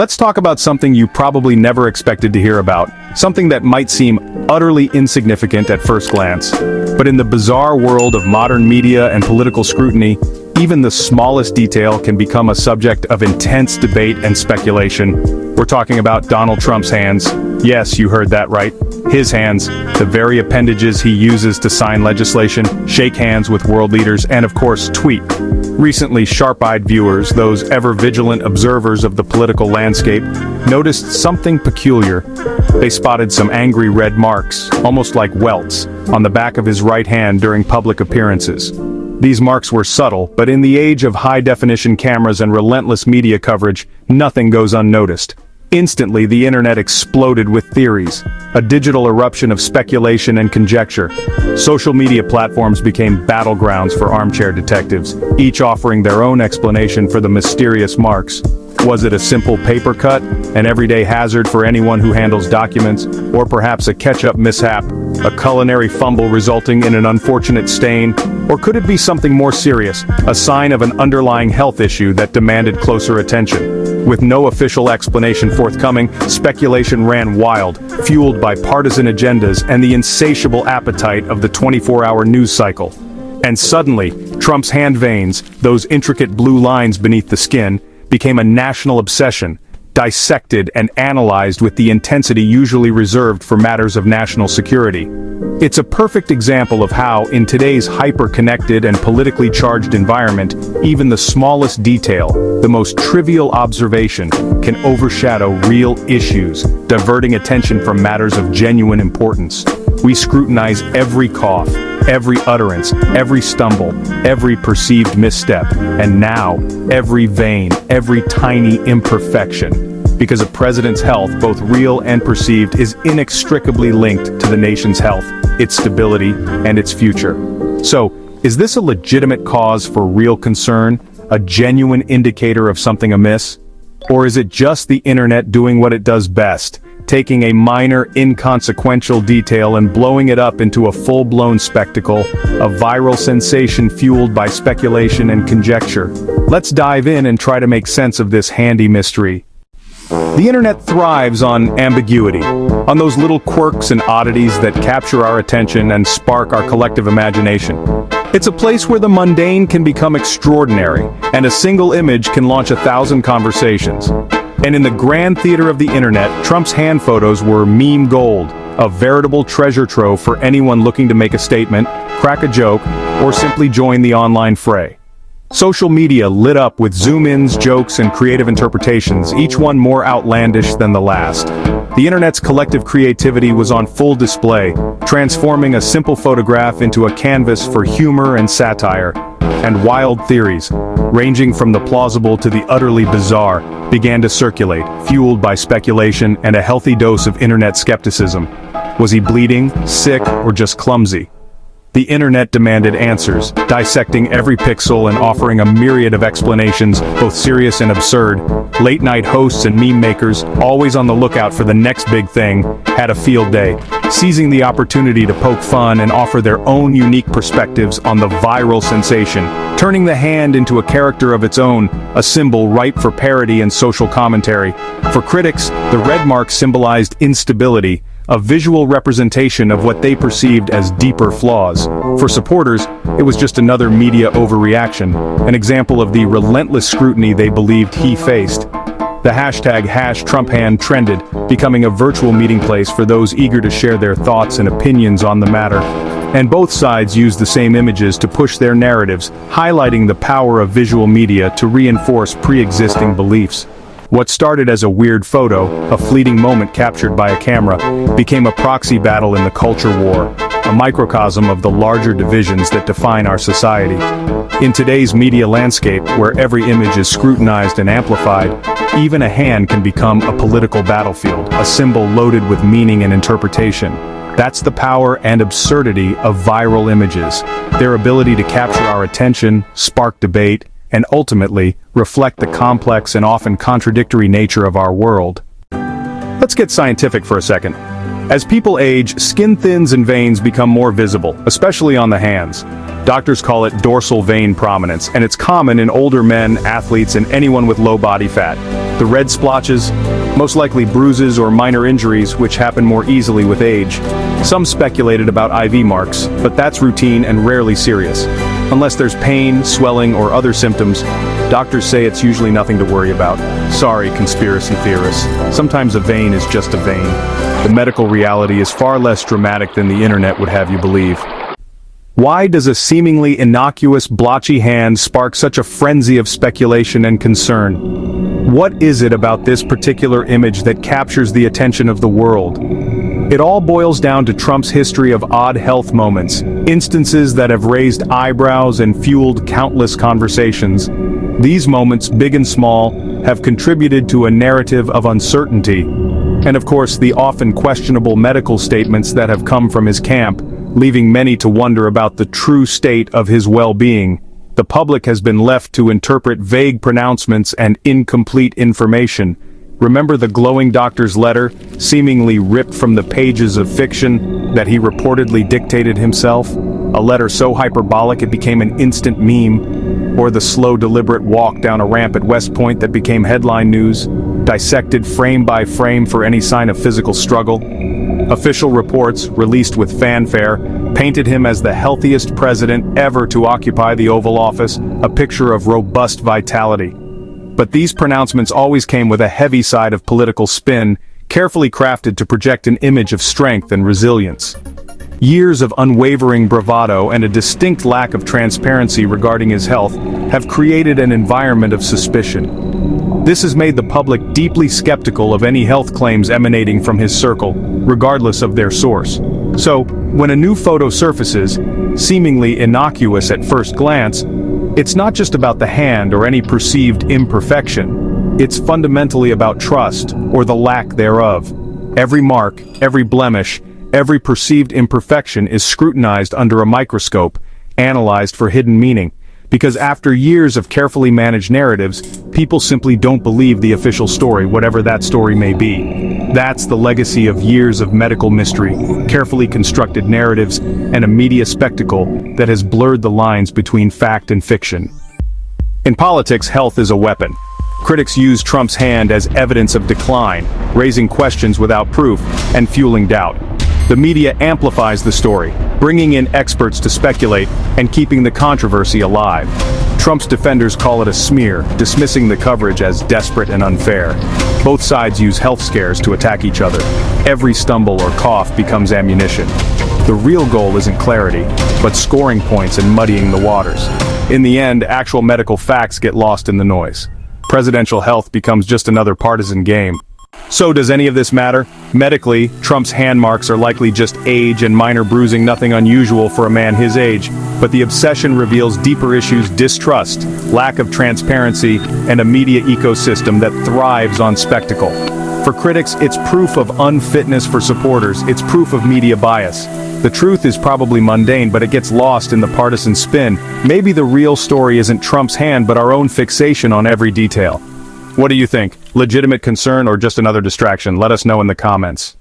Let's talk about something you probably never expected to hear about, something that might seem utterly insignificant at first glance. But in the bizarre world of modern media and political scrutiny, even the smallest detail can become a subject of intense debate and speculation. We're talking about Donald Trump's hands. Yes, you heard that right. His hands, the very appendages he uses to sign legislation, shake hands with world leaders, and of course, tweet. Recently, sharp-eyed viewers, those ever-vigilant observers of the political landscape, noticed something peculiar. They spotted some angry red marks, almost like welts, on the back of his right hand during public appearances. These marks were subtle, but in the age of high-definition cameras and relentless media coverage, nothing goes unnoticed. Instantly, the internet exploded with theories, a digital eruption of speculation and conjecture. Social media platforms became battlegrounds for armchair detectives, each offering their own explanation for the mysterious marks. Was it a simple paper cut, an everyday hazard for anyone who handles documents, or perhaps a ketchup mishap, a culinary fumble resulting in an unfortunate stain? Or could it be something more serious, a sign of an underlying health issue that demanded closer attention? With no official explanation forthcoming, speculation ran wild, fueled by partisan agendas and the insatiable appetite of the 24-hour news cycle. And suddenly, Trump's hand veins, those intricate blue lines beneath the skin, became a national obsession, dissected and analyzed with the intensity usually reserved for matters of national security. It's a perfect example of how, in today's hyper-connected and politically charged environment, even the smallest detail, the most trivial observation, can overshadow real issues, diverting attention from matters of genuine importance. We scrutinize every cough, every utterance, every stumble, every perceived misstep, and now, every vein, every tiny imperfection. Because a president's health, both real and perceived, is inextricably linked to the nation's health, its stability, and its future. So, is this a legitimate cause for real concern, a genuine indicator of something amiss? Or is it just the internet doing what it does best, taking a minor, inconsequential detail and blowing it up into a full-blown spectacle, a viral sensation fueled by speculation and conjecture? Let's dive in and try to make sense of this handy mystery. The internet thrives on ambiguity, on those little quirks and oddities that capture our attention and spark our collective imagination. It's a place where the mundane can become extraordinary, and a single image can launch 1,000 conversations. And in the grand theater of the internet, Trump's hand photos were meme gold, a veritable treasure trove for anyone looking to make a statement, crack a joke, or simply join the online fray. Social media lit up with zoom-ins, jokes, and creative interpretations, each one more outlandish than the last. The internet's collective creativity was on full display, transforming a simple photograph into a canvas for humor and satire. And wild theories, ranging from the plausible to the utterly bizarre, began to circulate, fueled by speculation and a healthy dose of internet skepticism. Was he bleeding, sick, or just clumsy? The internet demanded answers, dissecting every pixel and offering a myriad of explanations, both serious and absurd. Late-night hosts and meme makers, always on the lookout for the next big thing, had a field day, seizing the opportunity to poke fun and offer their own unique perspectives on the viral sensation, turning the hand into a character of its own, a symbol ripe for parody and social commentary. For critics, the red mark symbolized instability, a visual representation of what they perceived as deeper flaws. For supporters, it was just another media overreaction, an example of the relentless scrutiny they believed he faced. The hashtag #TrumpHand trended, becoming a virtual meeting place for those eager to share their thoughts and opinions on the matter. And both sides used the same images to push their narratives, highlighting the power of visual media to reinforce pre-existing beliefs. What started as a weird photo, a fleeting moment captured by a camera, became a proxy battle in the culture war, a microcosm of the larger divisions that define our society. In today's media landscape, where every image is scrutinized and amplified, even a hand can become a political battlefield, a symbol loaded with meaning and interpretation. That's the power and absurdity of viral images, their ability to capture our attention, spark debate, and ultimately, reflect the complex and often contradictory nature of our world. Let's get scientific for a second. As people age, skin thins and veins become more visible, especially on the hands. Doctors call it dorsal vein prominence, and it's common in older men, athletes, and anyone with low body fat. The red splotches, most likely bruises or minor injuries which happen more easily with age. Some speculated about IV marks, but that's routine and rarely serious. Unless there's pain, swelling, or other symptoms, doctors say it's usually nothing to worry about. Sorry, conspiracy theorists. Sometimes a vein is just a vein. The medical reality is far less dramatic than the internet would have you believe. Why does a seemingly innocuous blotchy hand spark such a frenzy of speculation and concern? What is it about this particular image that captures the attention of the world? It all boils down to Trump's history of odd health moments, instances that have raised eyebrows and fueled countless conversations. These moments, big and small, have contributed to a narrative of uncertainty. And of course, the often questionable medical statements that have come from his camp, leaving many to wonder about the true state of his well-being. The public has been left to interpret vague pronouncements and incomplete information. Remember the glowing doctor's letter, seemingly ripped from the pages of fiction, that he reportedly dictated himself? A letter so hyperbolic it became an instant meme? Or the slow, deliberate walk down a ramp at West Point that became headline news, dissected frame by frame for any sign of physical struggle? Official reports, released with fanfare, painted him as the healthiest president ever to occupy the Oval Office, a picture of robust vitality. But these pronouncements always came with a heavy side of political spin, carefully crafted to project an image of strength and resilience. Years of unwavering bravado and a distinct lack of transparency regarding his health have created an environment of suspicion. This has made the public deeply skeptical of any health claims emanating from his circle, regardless of their source. So, when a new photo surfaces, seemingly innocuous at first glance, it's not just about the hand or any perceived imperfection. It's fundamentally about trust, or the lack thereof. Every mark, every blemish, every perceived imperfection is scrutinized under a microscope, analyzed for hidden meaning. Because after years of carefully managed narratives, people simply don't believe the official story, whatever that story may be. That's the legacy of years of medical mystery, carefully constructed narratives, and a media spectacle that has blurred the lines between fact and fiction. In politics, health is a weapon. Critics use Trump's hand as evidence of decline, raising questions without proof, and fueling doubt. The media amplifies the story, bringing in experts to speculate and keeping the controversy alive. Trump's defenders call it a smear, dismissing the coverage as desperate and unfair. Both sides use health scares to attack each other. Every stumble or cough becomes ammunition. The real goal isn't clarity, but scoring points and muddying the waters. In the end, actual medical facts get lost in the noise. Presidential health becomes just another partisan game. So does any of this matter? Medically, Trump's hand marks are likely just age and minor bruising, nothing unusual for a man his age. But the obsession reveals deeper issues: distrust, lack of transparency, and a media ecosystem that thrives on spectacle. For critics, it's proof of unfitness. For supporters, it's proof of media bias. The truth is probably mundane, but it gets lost in the partisan spin. Maybe the real story isn't Trump's hand, but our own fixation on every detail. What do you think? Legitimate concern or just another distraction? Let us know in the comments.